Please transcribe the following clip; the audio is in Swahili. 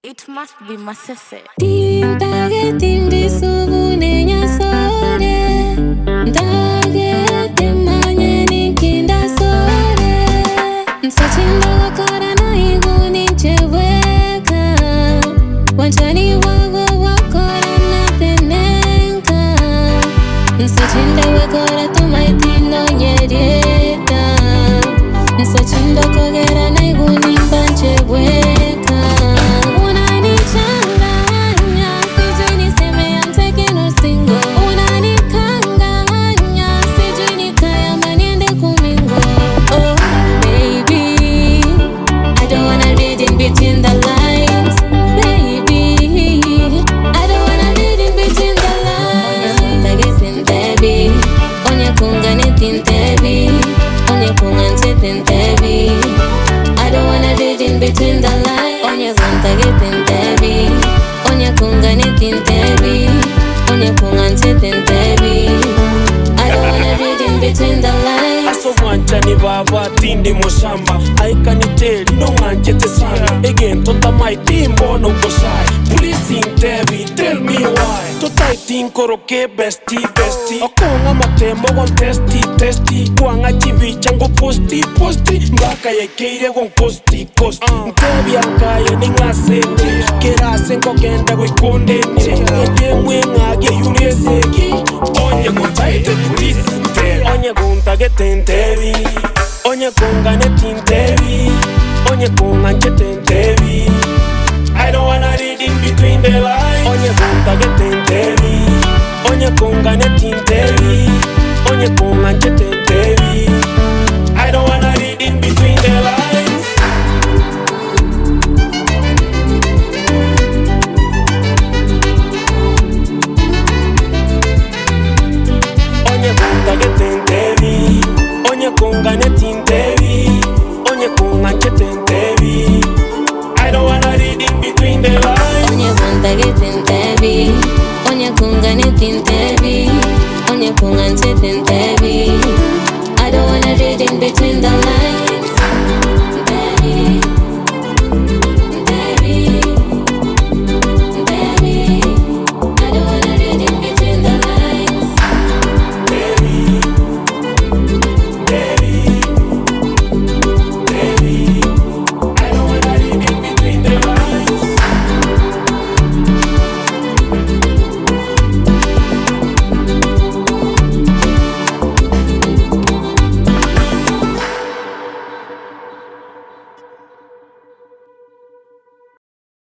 It must be Masese. Tintage timbi subune nyasore, ntage temanye ninkinda sore. Nsachinda wakora na iguni cheweka, wanchani wago wakora na penenka. Nsachinda wakora tumaitino nyerieta, nsachinda kogera na iguni bancheweka. Between the lines, baby, I don't wanna read in between the lines. NTEBI, onye kungane NTEBI, onye kungante NTEBI. I don't wanna read in between the lines. Onye kungane NTEBI, onye kungane NTEBI, onye kungante NTEBI. I don't wanna read in between the lines. Aso wanchani baba tindi moshamba aikaniteli no manchete sana again tota my timbo no gosai please NTEBI tell me why tota tinkoroke bestie okonga matembo gon testy kwanga chivicha ngo posti mbaka yekeire gon costi NTEBI akaye ningasenge kerase ngogenda gwikondene yemwe ngage yuneseki onye ngotaite police NTEBI onye guntage NTEBI onye kungane NTEBI onye kunganje NTEBI. I don't wanna read in between the lines. Onye guntage NTEBI onye kungane NTEBI onye kunganje